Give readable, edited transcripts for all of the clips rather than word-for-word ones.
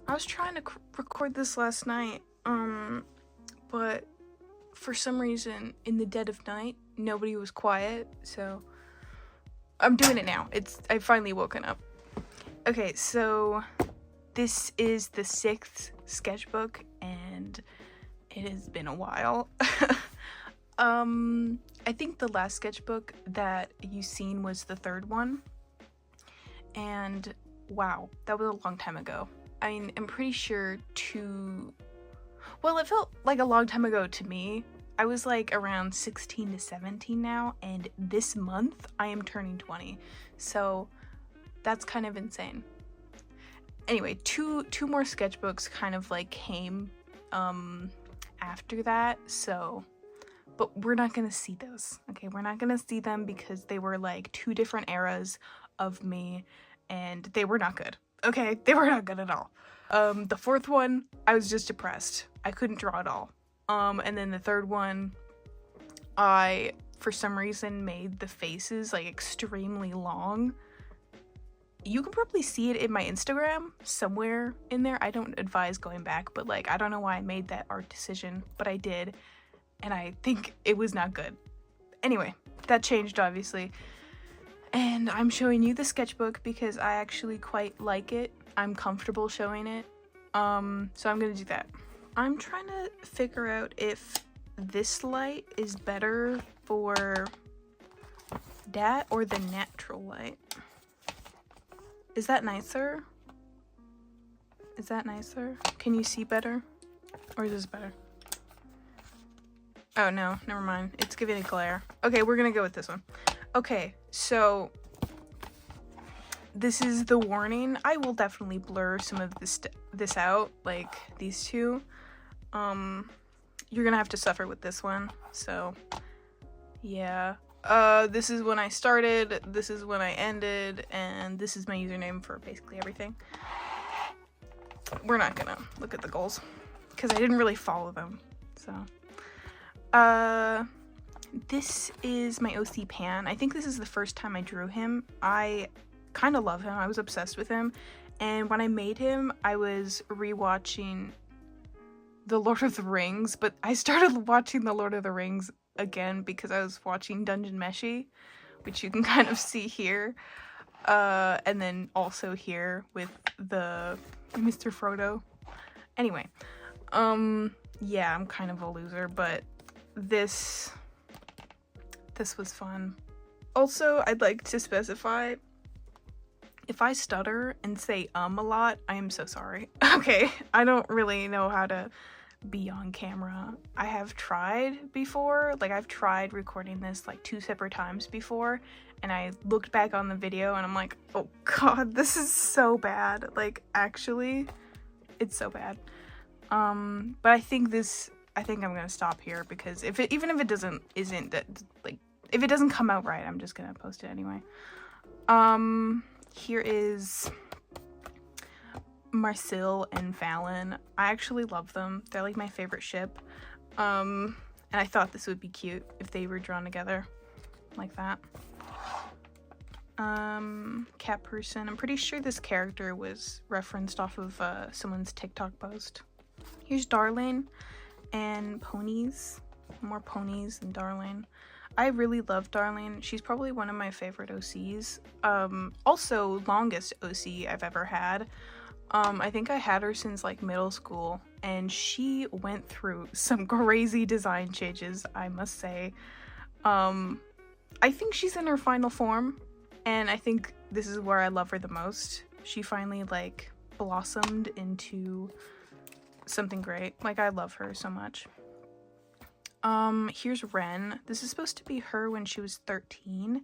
I was trying to record this last night, but for some reason, in the dead of night, nobody was quiet, so I'm doing it now. I've finally woken up. Okay, so this is the 6th sketchbook, and it has been a while. I think the last sketchbook that you've seen was the 3rd one, and wow, that was a long time ago. I mean, I'm pretty sure well, it felt like a long time ago to me. I was like around 16 to 17 now, and this month I am turning 20. So that's kind of insane. Anyway, two more sketchbooks kind of like came after that, so but we're not gonna see those. Okay, we're not gonna see them because they were like 2 different eras of me, and they were not good. Okay, they were not good at all. The 4th one, I was just depressed. I couldn't draw at all. And then the 3rd one, I, for some reason, made the faces like extremely long. You can probably see it in my Instagram somewhere in there. I don't advise going back, but like, I don't know why I made that art decision, but I did. And I think it was not good. Anyway, that changed obviously. And I'm showing you the sketchbook because I actually quite like it. I'm comfortable showing it. So I'm gonna do that. I'm trying to figure out if this light is better for that or the natural light. Is that nicer? Is that nicer? Can you see better? Or is this better? Oh no, never mind. It's giving a glare. Okay, we're gonna go with this one. Okay, so this is the warning. I will definitely blur some of this out, like these two. You're gonna have to suffer with this one, so yeah. This is when I started, this is when I ended, and this is my username for basically everything. We're not gonna look at the goals, because I didn't really follow them, so. This is my OC Pan. I think this is the first time I drew him. I kind of love him. I was obsessed with him. And when I made him, I was rewatching The Lord of the Rings, but I started watching The Lord of the Rings again because I was watching Dungeon Meshi, which you can kind of see here. And then also here with the Mr. Frodo. Anyway, yeah, I'm kind of a loser, but this was fun. Also, I'd like to specify, if I stutter and say a lot, I am so sorry. Okay, I don't really know how to be on camera. I have tried before, like I've tried recording this like 2 separate times before, and I looked back on the video and I'm like, oh god, this is so bad. Like, actually, it's so bad. But I think I'm gonna stop here because even if it isn't that, like, if it doesn't come out right, I'm just gonna post it anyway. Here is Marcel and Fallon. I actually love them. They're like my favorite ship. And I thought this would be cute if they were drawn together like that. Cat person. I'm pretty sure this character was referenced off of someone's TikTok post. Here's Darling and ponies. More ponies than Darling. I really love Darling. She's probably one of my favorite OCs. Also longest OC I've ever had. I think I had her since like middle school, and she went through some crazy design changes, I must say. I think she's in her final form, and I think this is where I love her the most. She finally like blossomed into something great. Like, I love her so much. Here's Ren. This is supposed to be her when she was 13.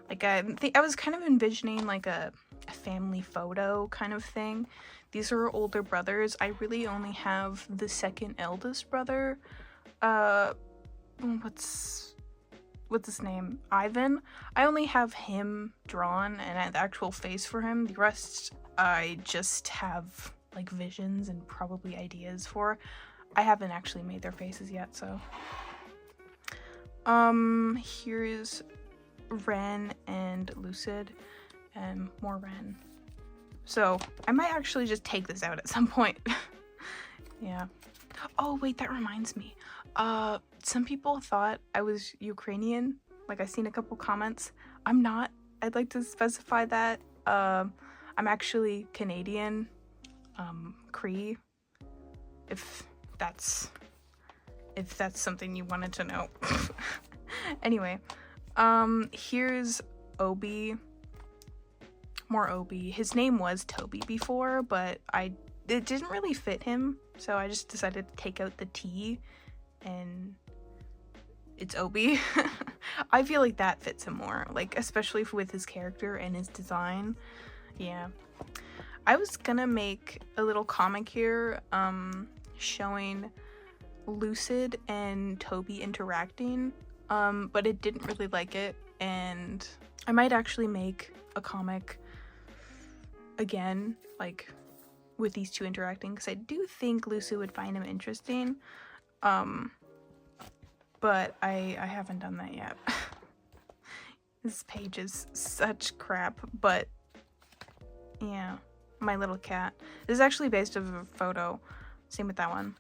Like, I was kind of envisioning like a family photo kind of thing. These are older brothers. I really only have the 2nd eldest brother. What's his name? Ivan. I only have him drawn and the actual face for him. The rest I just have like visions and probably ideas for. I haven't actually made their faces yet, so. Here's Ren and Lucid, and more Ren. So I might actually just take this out at some point. Yeah. Oh wait, that reminds me. Some people thought I was Ukrainian. Like, I've seen a couple comments. I'm not. I'd like to specify that. I'm actually Canadian. Cree. If that's something you wanted to know. Anyway, here's Obi. More Obi. His name was Toby before, but it didn't really fit him, so I just decided to take out the T, and it's Obi. I feel like that fits him more, like, especially with his character and his design. Yeah. I was gonna make a little comic here, showing Lucid and Toby interacting, but it didn't really like it, and I might actually make a comic again, like, with these two interacting, because I do think Lucid would find him interesting, but I haven't done that yet. This page is such crap, but yeah, my little cat. This is actually based off of a photo, same with that one.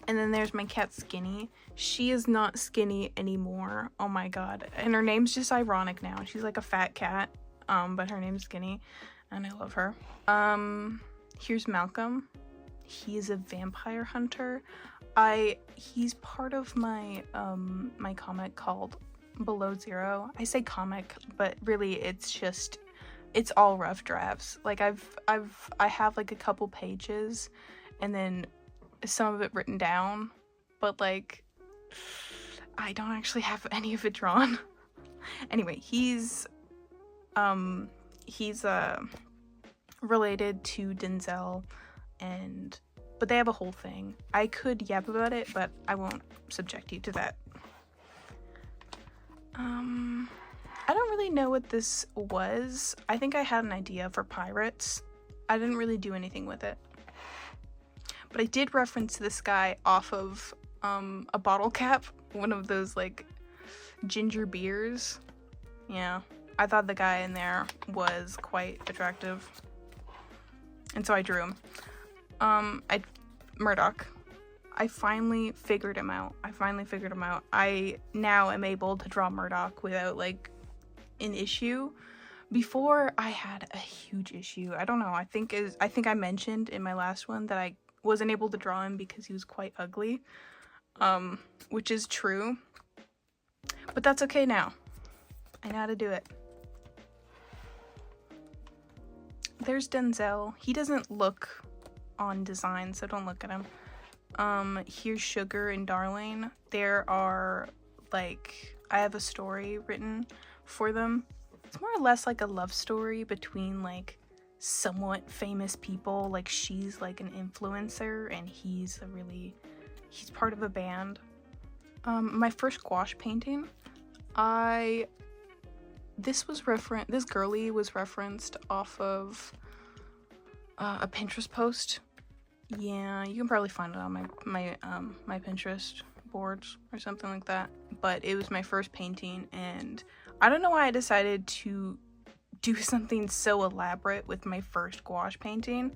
And then there's my cat Skinny. She is not skinny anymore. Oh my god. And her name's just ironic now. She's like a fat cat, but her name's Skinny, and I love her. Here's Malcolm. He is a vampire hunter. He's part of my my comic called Below Zero. I say comic, but really it's all rough drafts. Like, I have like a couple pages and then some of it written down, but like I don't actually have any of it drawn. Anyway, he's related to Denzel, but they have a whole thing. I could yap about it, but I won't subject you to that. I don't really know what this was. I think I had an idea for pirates. I didn't really do anything with it. But I did reference this guy off of a bottle cap, one of those like ginger beers. Yeah, I thought the guy in there was quite attractive, and so I drew him. Murdoch. I finally figured him out. I now am able to draw Murdoch without like an issue. Before, I had a huge issue. I don't know. I think I mentioned in my last one that I wasn't able to draw him because he was quite ugly, which is true, but that's okay now. I know how to do it. There's Denzel. He doesn't look on design, so don't look at him. Here's Sugar and Darling. There are, like, I have a story written for them. It's more or less like a love story between, like, somewhat famous people. Like, she's like an influencer and he's part of a band. My first gouache painting, this girly was referenced off of a Pinterest post. Yeah, you can probably find it on my Pinterest boards or something like that. But it was my first painting, and I don't know why I decided to do something so elaborate with my first gouache painting.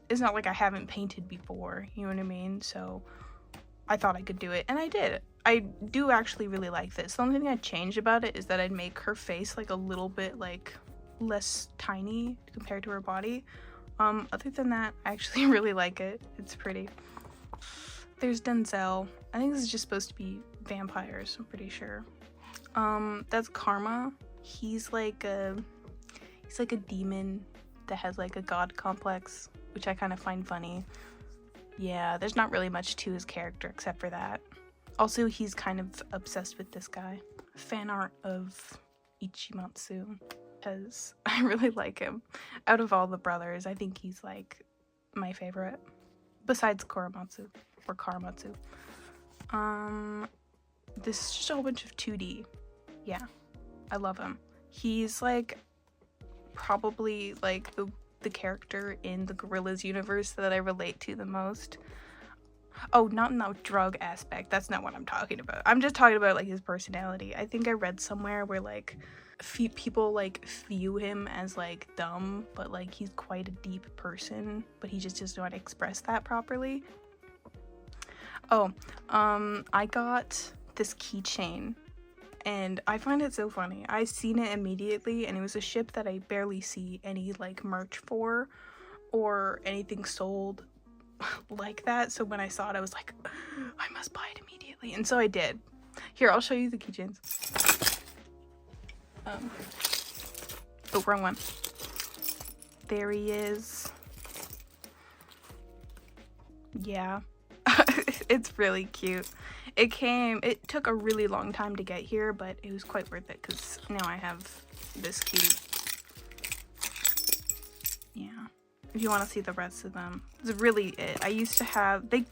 It's not like I haven't painted before, you know what I mean? So I thought I could do it, and I did. I do actually really like this. The only thing I'd change about it is that I'd make her face like a little bit like less tiny compared to her body. Other than that, I actually really like it. It's pretty. There's Denzel. I think this is just supposed to be vampires, I'm pretty sure. That's Karma. He's like a demon that has like a god complex, which I kind of find funny. Yeah, there's not really much to his character except for that. Also, he's kind of obsessed with this guy. Fan art of Ichimatsu, because I really like him. Out of all the brothers, I think he's like my favorite, besides Karamatsu or Karamatsu. This is just a whole bunch of 2D. Yeah, I love him. He's like probably like the character in the Gorillaz universe that I relate to the most. Oh, not in the drug aspect. That's not what I'm talking about. I'm just talking about like his personality. I think I read somewhere where like people like view him as like dumb, but like he's quite a deep person, but he just doesn't know how to express that properly. Oh, I got this keychain and I find it so funny. I seen it immediately and it was a ship that I barely see any like merch for or anything sold like that. So when I saw it, I was like, I must buy it immediately. And so I did. Here, I'll show you the keychains. Oh, wrong one. There he is. Yeah. It's really cute. It took a really long time to get here, but it was quite worth it because now I have this cute. Yeah. If you want to see the rest of them, it's really it. I used to have a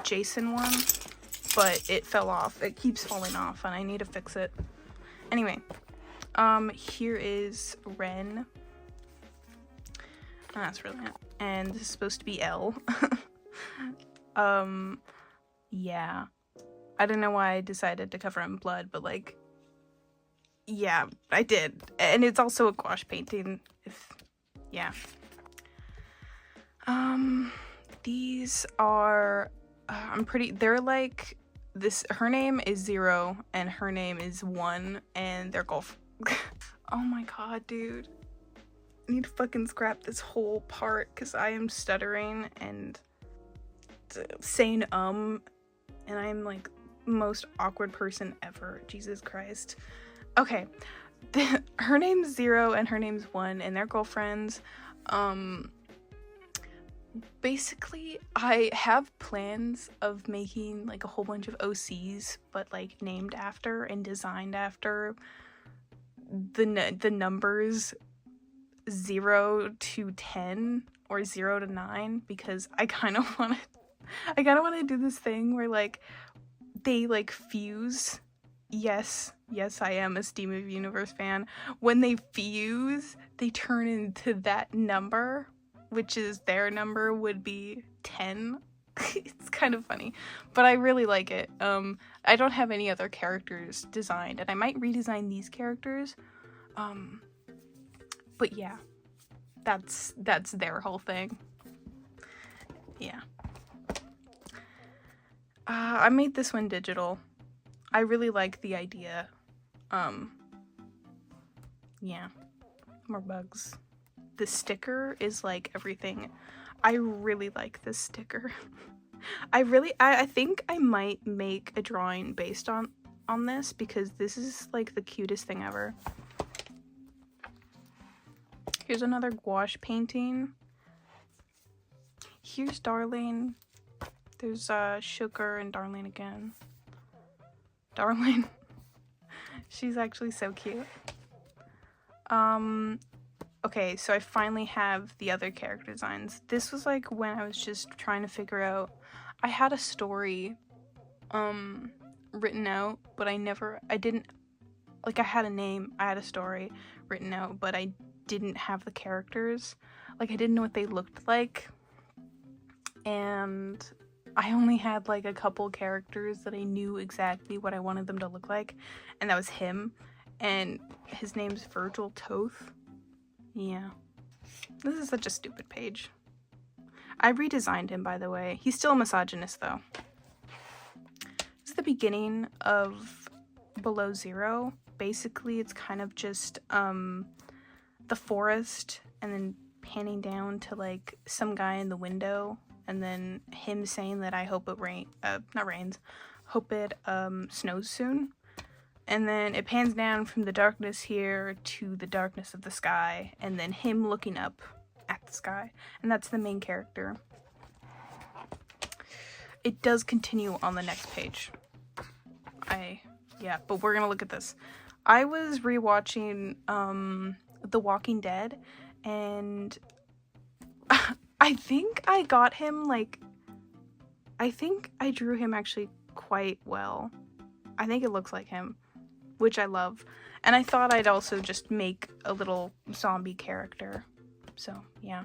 Jason one, but it fell off. It keeps falling off and I need to fix it. Anyway, here is Ren. Oh, that's really it. And this is supposed to be Elle. Yeah. I don't know why I decided to cover it in blood, but like, yeah, I did. And it's also a gouache painting, yeah. These are, they're like, her name is 0 and her name is 1 and they're golf. Oh my god, dude. I need to fucking scrap this whole part because I am stuttering and saying and I'm like most awkward person ever. Jesus Christ. Okay. Her name's 0 and her name's 1 and they're girlfriends. Basically, I have plans of making like a whole bunch of OCs, but like named after and designed after the numbers 0 to 10 or 0 to 9 because I kind of want to do this thing where like they like fuse. Yes, I am a Steam of Universe fan. When they fuse, they turn into that number, which is their number would be 10. It's kind of funny, but I really like it. I don't have any other characters designed, and I might redesign these characters. But yeah, that's their whole thing. Yeah. I made this one digital. I really like the idea. Yeah. More bugs. The sticker is like everything. I really like this sticker. I think I might make a drawing based on this because this is like the cutest thing ever. Here's another gouache painting. Here's Darling. There's Sugar and Darling again. Darling. She's actually so cute. Okay, so I finally have the other character designs. This was like when I was just trying to figure out. I had a story written out, but I had a name, I had a story written out, but I didn't have the characters. Like I didn't know what they looked like. And I only had like a couple characters that I knew exactly what I wanted them to look like, and that was him, and his name's Virgil Toth. Yeah. This is such a stupid page. I redesigned him, by the way. He's still a misogynist, though. This is the beginning of Below Zero. Basically, it's kind of just the forest, and then panning down to like some guy in the window, and then him saying that I hope it hope it snows soon. And then it pans down from the darkness here to the darkness of the sky, and then him looking up at the sky. And that's the main character. It does continue on the next page. Yeah, but we're gonna look at this. I was rewatching The Walking Dead, and I think I got him, like, I think I drew him actually quite well. I think it looks like him, which I love. And I thought I'd also just make a little zombie character. So, yeah.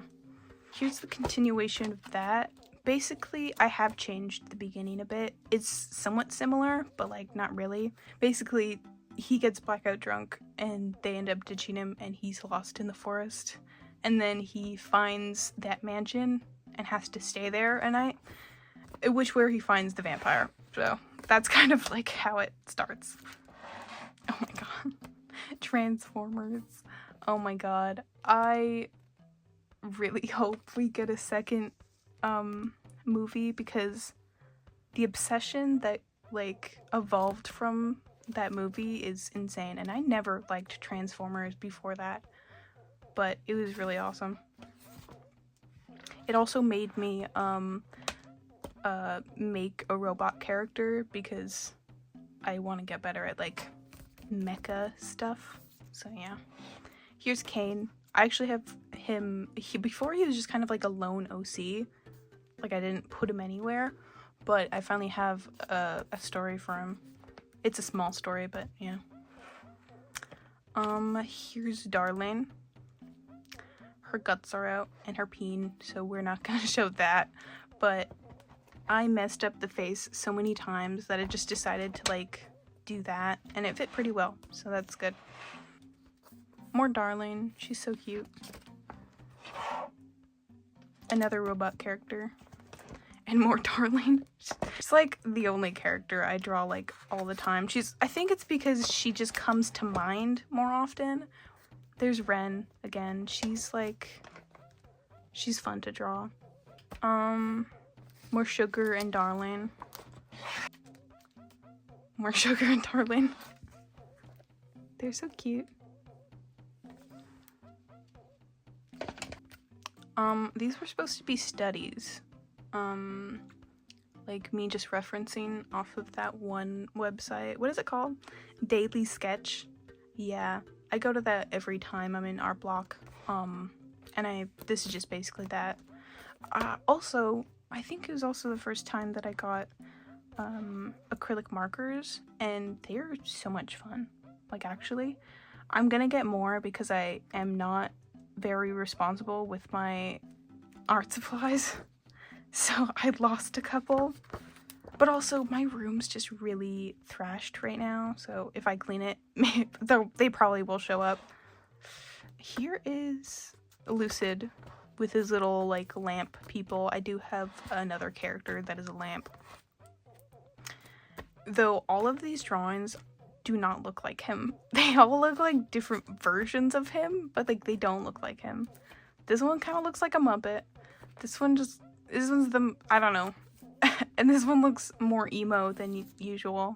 Here's the continuation of that. basically, I have changed the beginning a bit. It's somewhat similar, but like not really. Basically, he gets blackout drunk and they end up ditching him and he's lost in the forest. And then he finds that mansion and has to stay there a night, where he finds the vampire. So that's kind of like how it starts. Oh my god. Transformers. Oh my god. I really hope we get a second movie, because the obsession that like evolved from that movie is insane, and I never liked Transformers before that, but it was really awesome. It also made me make a robot character because I want to get better at like mecha stuff. So yeah. Here's Kane. I actually have him, before he was just kind of like a lone OC. Like I didn't put him anywhere, but I finally have a story for him. It's a small story, but yeah. Here's Darlene. Her guts are out and her peen, so we're not gonna show that. But I messed up the face so many times that I just decided to like do that, and it fit pretty well, so that's good. More Darlene. She's so cute. Another robot character. And more Darlene. She's like the only character I draw like all the time. I think it's because she just comes to mind more often. There's Ren again. She's fun to draw. More Sugar and Darlene. More Sugar and Darlene. They're so cute. These were supposed to be studies. Like me just referencing off of that one website. What is it called? Daily Sketch. Yeah, I go to that every time I'm in art block. And this is just basically that. Also, I think it was also the first time that I got acrylic markers, and they're so much fun. Like actually, I'm gonna get more because I am not very responsible with my art supplies. So I lost a couple, but also my room's just really thrashed right now, so if I clean it, they probably will show up. Here is Lucid with his little like lamp people. I do have another character that is a lamp, though all of these drawings do not look like him. They all look like different versions of him, but like they don't look like him. This one kind of looks like a Muppet. This one's I don't know. And this one looks more emo than usual.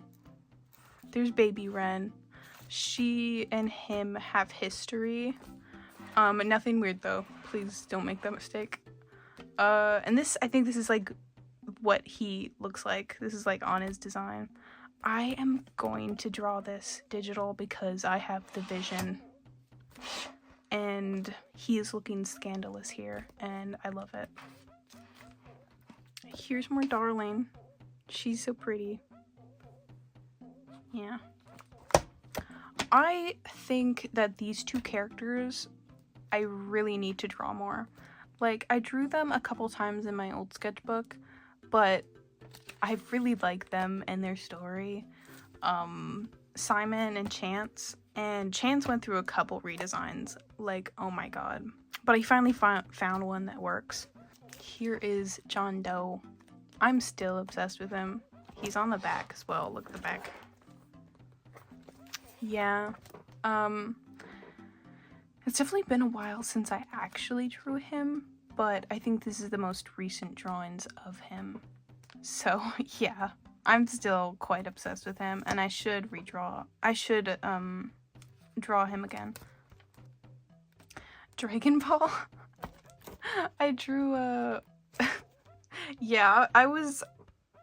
There's Baby Ren. She and him have history. Nothing weird though. Please don't make that mistake. And I think this is like what he looks like. This is like on his design. I am going to draw this digital because I have the vision. And he is looking scandalous here, and I love it. Here's more Darlene. She's so pretty. Yeah. I think that these two characters, I really need to draw more. Like, I drew them a couple times in my old sketchbook, but I really like them and their story. Simon and Chance went through a couple redesigns, like, oh my god. But I finally found one that works. Here is John Doe. I'm still obsessed with him. He's on the back as well. Look at the back. Yeah. It's definitely been a while since I actually drew him, but I think this is the most recent drawings of him. So, yeah. I'm still quite obsessed with him, and I should draw him again. Dragon Ball? I drew yeah, I was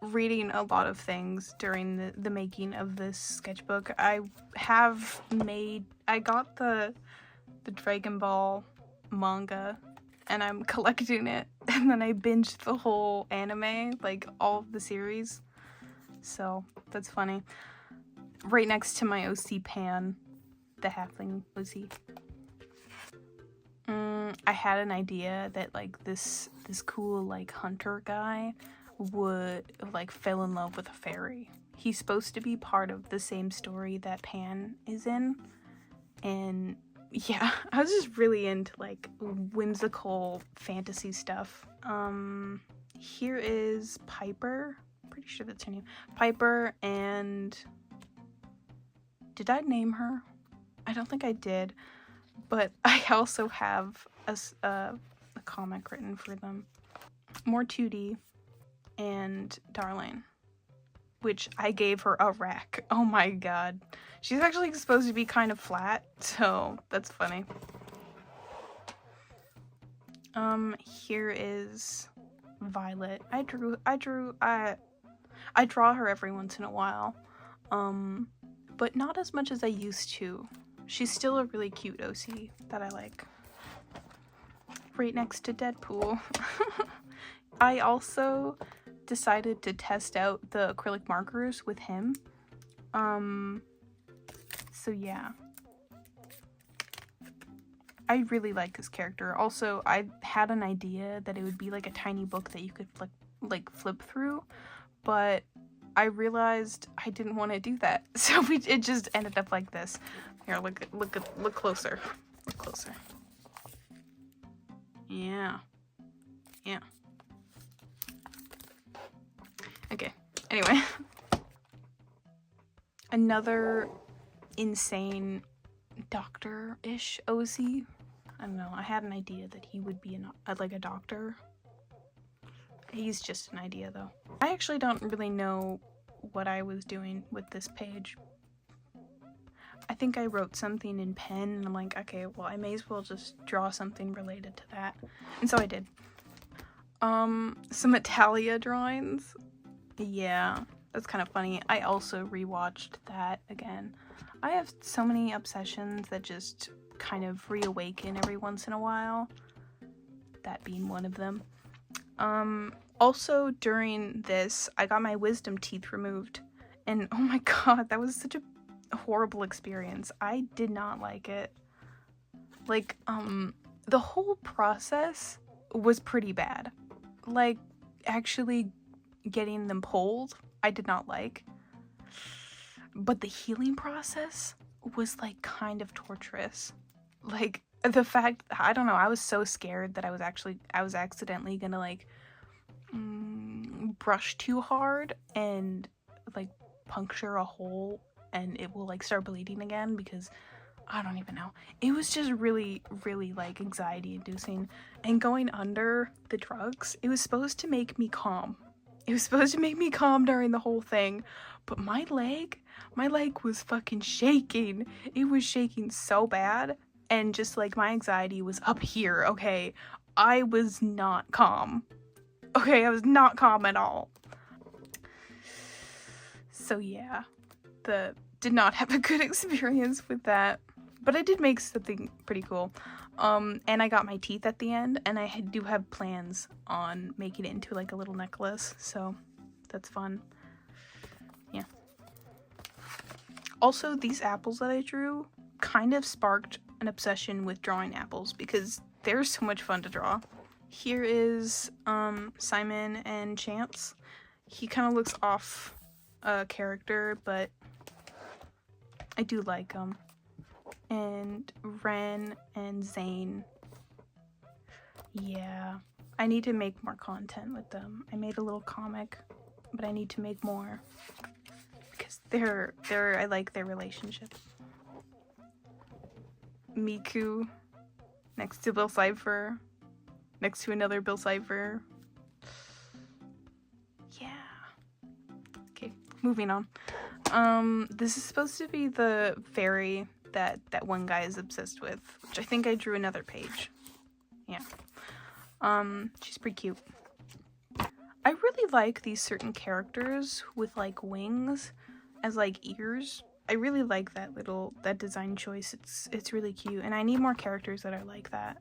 reading a lot of things during the making of this sketchbook. I got the Dragon Ball manga, and I'm collecting it, and then I binged the whole anime, like all of the series. So that's funny. Right next to my OC Pan, the halfling OC. I had an idea that like this cool like hunter guy would like fell in love with a fairy. He's supposed to be part of the same story that Pan is in, and yeah, I was just really into like whimsical fantasy stuff. Here is Piper. Pretty sure that's her name. Piper, and did I name her? I don't think I did, but I also have a comic written for them. More 2D, and Darling, which I gave her a rack. Oh my god. She's actually supposed to be kind of flat, so that's funny. Here is Violet. I draw her every once in a while, but not as much as I used to. She's still a really cute OC that I like. Right next to Deadpool. I also decided to test out the acrylic markers with him. So yeah. I really like this character. Also, I had an idea that it would be like a tiny book that you could flip through, but I realized I didn't want to do that. So it just ended up like this. Here, look closer. Look closer. Yeah. Yeah. Okay. Anyway. Another insane doctor-ish OC. I don't know. I had an idea that he would be like a doctor. He's just an idea though. I actually don't really know what I was doing with this page. I think I wrote something in pen and I'm like, okay, well I may as well just draw something related to that. And so I did. Some Italia drawings. Yeah, that's kind of funny. I also rewatched that again. I have so many obsessions that just kind of reawaken every once in a while. That being one of them. Also during this, I got my wisdom teeth removed. And oh my god, that was such a horrible experience. I did not like it. Like, the whole process was pretty bad. Like, actually getting them pulled, I did not like. But the healing process was like kind of torturous. Like the fact, I don't know, I was so scared that I was accidentally gonna like brush too hard and like puncture a hole and it will like start bleeding again, because I don't even know. It was just really, really like anxiety inducing. And going under the drugs, it was supposed to make me calm. It was supposed to make me calm during the whole thing. But my leg was fucking shaking. It was shaking so bad. And just like my anxiety was up here, okay? I was not calm. Okay, I was not calm at all. So yeah, did not have a good experience with that. But I did make something pretty cool. And I got my teeth at the end, and I do have plans on making it into like a little necklace, so that's fun. Yeah. Also, these apples that I drew kind of sparked an obsession with drawing apples because they're so much fun to draw. Here is Simon and Chance. He kind of looks off character, but I do like him. And Ren and Zane. Yeah, I need to make more content with them. I made a little comic, but I need to make more because I like their relationship. Miku next to Bill Cipher, next to another Bill Cipher. Yeah. Okay, moving on. This is supposed to be the fairy that one guy is obsessed with, which I think I drew another page. Yeah. She's pretty cute. I really like these certain characters with like wings as like ears. I really like that design choice. It's really cute, and I need more characters that are like that.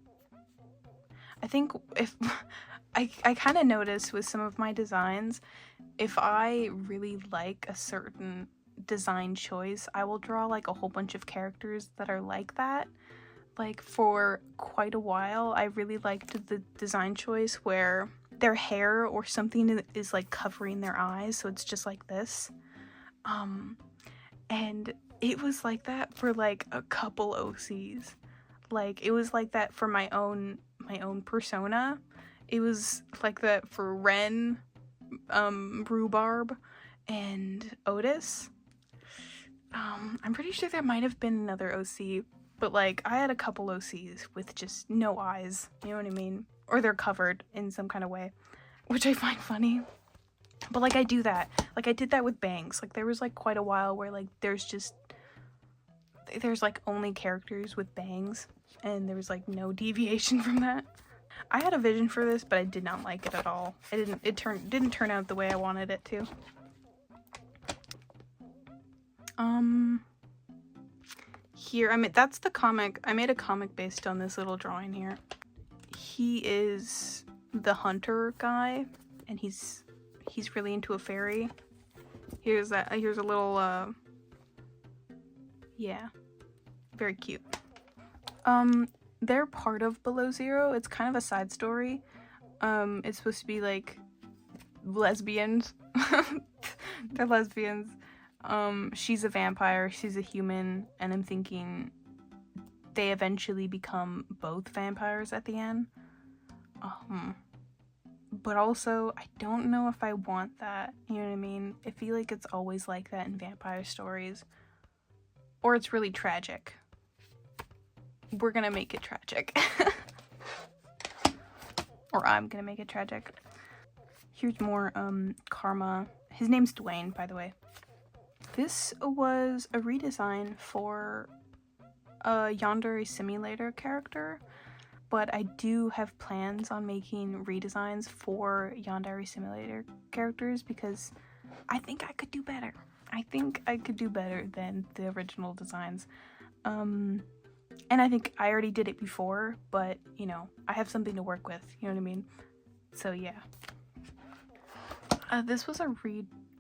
I think if I kind of noticed with some of my designs, if I really like a certain design choice, I will draw like a whole bunch of characters that are like that. like for quite a while, I really liked the design choice where their hair or something is like covering their eyes, so it's just like this. And it was like that for like a couple OCs. Like it was like that for my own persona. It was like that for Ren, Rhubarb, and Otis. I'm pretty sure there might have been another OC, but like I had a couple OCs with just no eyes, you know what I mean? Or they're covered in some kind of way, which I find funny. But like I do that. Like I did that with bangs. Like there was like quite a while where like there's like only characters with bangs, and there was like no deviation from that. I had a vision for this, but I did not like it at all. It didn't turn out the way I wanted it to. Here, that's the comic. I made a comic based on this little drawing here. He is the hunter guy, and he's really into a fairy. Here's a little, yeah, very cute. They're part of Below Zero. It's kind of a side story. It's supposed to be like lesbians. They're lesbians. She's a vampire, she's a human, and I'm thinking they eventually become both vampires at the end. But also, I don't know if I want that, you know what I mean? I feel like it's always like that in vampire stories. Or it's really tragic. We're gonna make it tragic. Or I'm gonna make it tragic. Here's more, Karma. His name's Dwayne, by the way. This was a redesign for a Yandere Simulator character, but I do have plans on making redesigns for Yandere Simulator characters because I think I could do better. I think I could do better than the original designs. And I think I already did it before, but, you know, I have something to work with, you know what I mean? So, yeah. This was a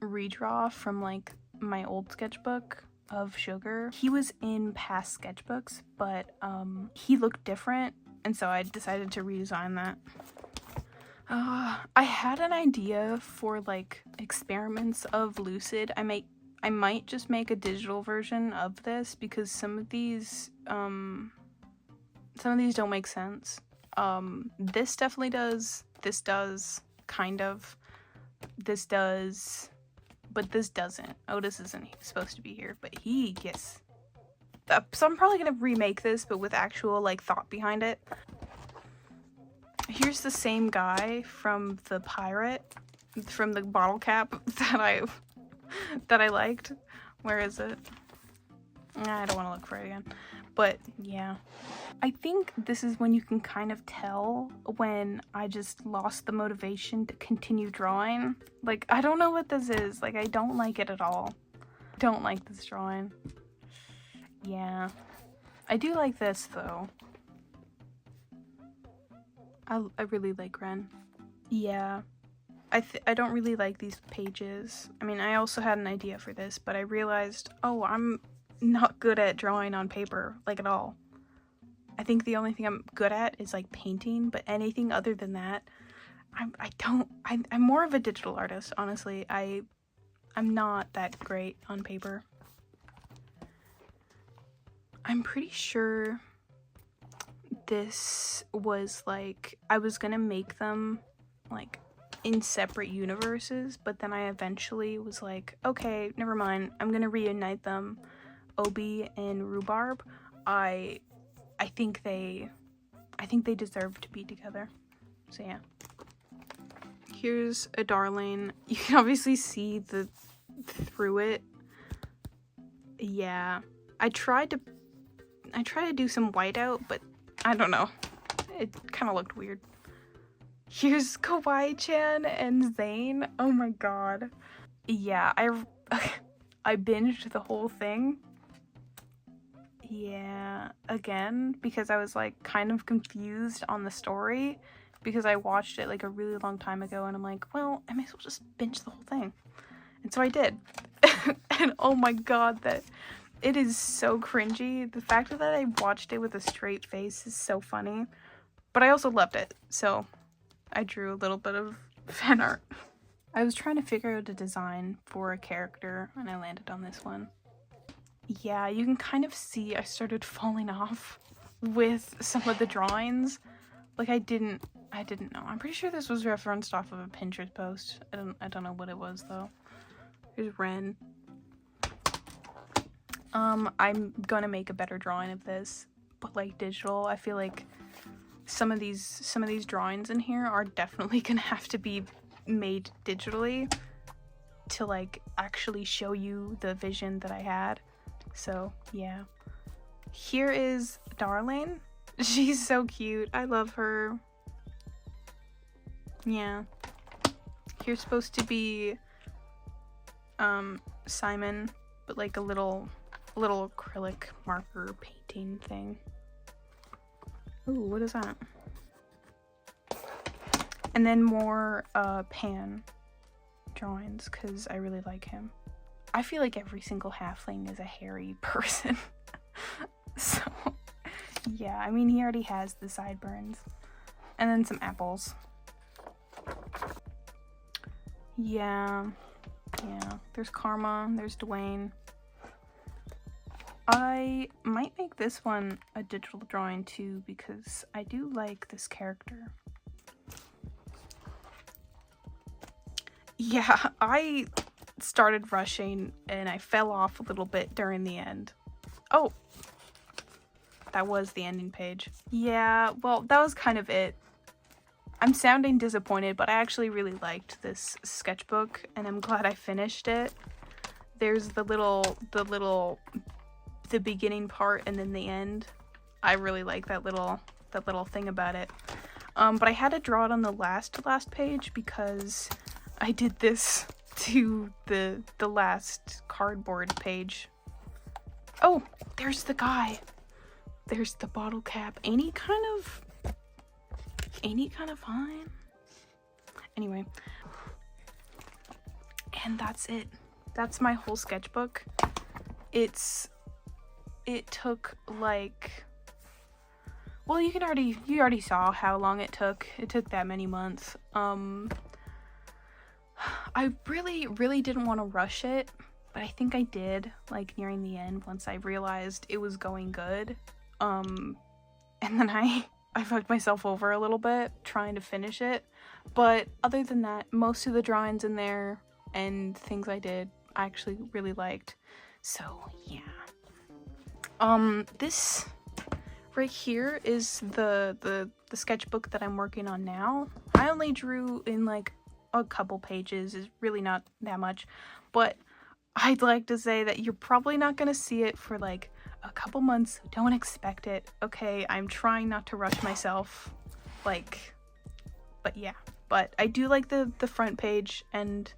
redraw from, like, my old sketchbook of Sugar. He was in past sketchbooks, but he looked different, and so I decided to redesign that. I had an idea for like experiments of Lucid. I might just make a digital version of this because some of these don't make sense. This definitely does. This does, kind of. This does. But this doesn't. Otis isn't supposed to be here, but he gets. So I'm probably gonna remake this, but with actual like thought behind it. Here's the same guy from the pirate, from the bottle cap that I liked. Where is it? I don't want to look for it again. But yeah. I think this is when you can kind of tell when I just lost the motivation to continue drawing. Like, I don't know what this is. Like, I don't like it at all. Don't like this drawing. Yeah. I do like this, though. I really like Ren. Yeah. I don't really like these pages. I mean, I also had an idea for this, but I realized, oh, I'm not good at drawing on paper, like, at all. I think the only thing I'm good at is like painting, but anything other than that, I'm more of a digital artist, honestly. I'm not that great on paper. I'm pretty sure this was like, I was gonna make them like in separate universes, but then I eventually was like, okay, never mind, I'm gonna reunite them. Obi and Rhubarb, I think they deserve to be together. So yeah. Here's a darling. You can obviously see through it. Yeah. I tried to do some whiteout, but I don't know. It kind of looked weird. Here's Kawaii-chan and Zane. Oh my god. Yeah, I binged the whole thing. Yeah, again, because I was like kind of confused on the story because I watched it like a really long time ago and I'm like, well, I might as well just binge the whole thing. And so I did. And oh my god, It is so cringy. The fact that I watched it with a straight face is so funny. But I also loved it, so I drew a little bit of fan art. I was trying to figure out a design for a character, and I landed on this one. Yeah, you can kind of see I started falling off with some of the drawings. Like, I didn't know. I'm pretty sure this was referenced off of a Pinterest post. I don't know what it was, though. Here's Ren. I'm gonna make a better drawing of this, but like digital. I feel like some of these drawings in here are definitely gonna have to be made digitally to like actually show you the vision that I had. So yeah, here is Darling. She's so cute. I love her. Yeah, here's supposed to be Simon, but like a little acrylic marker painting thing. Ooh, what is that? And then more Pan drawings, because I really like him. I feel like every single halfling is a hairy person. So yeah, I mean, he already has the sideburns. And then some apples. Yeah, there's Karma, there's Dwayne. I might make this one a digital drawing too, because I do like this character. Yeah, I started rushing and I fell off a little bit during the end. Oh, that was the ending page. Yeah, well, that was kind of it. I'm sounding disappointed, but I actually really liked this sketchbook and I'm glad I finished it. There's the beginning part and then the end. I really like that little thing about it. But I had to draw it on the last page because I did this to the last cardboard page. Oh, there's the guy. There's the bottle cap. Ain't he kind of fine? Anyway. And that's it. That's my whole sketchbook. It took like, well, you already saw how long it took. It took that many months. I really didn't want to rush it, but I think I did, like nearing the end once I realized it was going good. And then I fucked myself over a little bit trying to finish it. But other than that, most of the drawings in there and things I did, I actually really liked. So yeah. This right here is the sketchbook that I'm working on now. I only drew in like a couple pages, is really not that much, but I'd like to say that you're probably not gonna see it for like a couple months. Don't expect it, okay? I'm trying not to rush myself, like, but yeah. But I do like the front page, and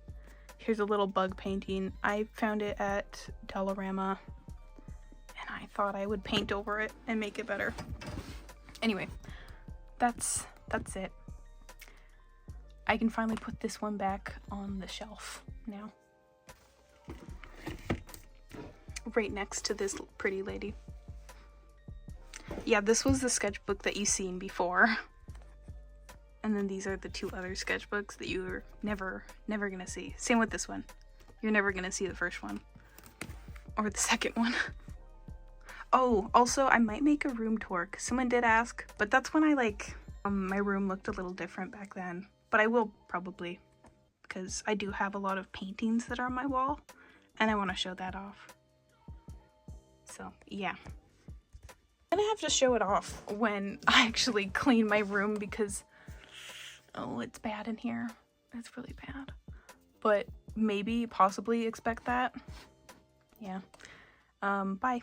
here's a little bug painting. I found it at Dollarama, and I thought I would paint over it and make it better. Anyway, that's it. I can finally put this one back on the shelf now. Right next to this pretty lady. Yeah, this was the sketchbook that you've seen before. And then these are the two other sketchbooks that you're never gonna see. Same with this one. You're never gonna see the first one. Or the second one. Oh, also, I might make a room tour, 'cause someone did ask, but that's when I like, my room looked a little different back then. But I will probably, because I do have a lot of paintings that are on my wall, and I want to show that off. So, yeah. I'm gonna have to show it off when I actually clean my room, because, oh, it's bad in here. It's really bad. But maybe, possibly expect that. Yeah. Bye.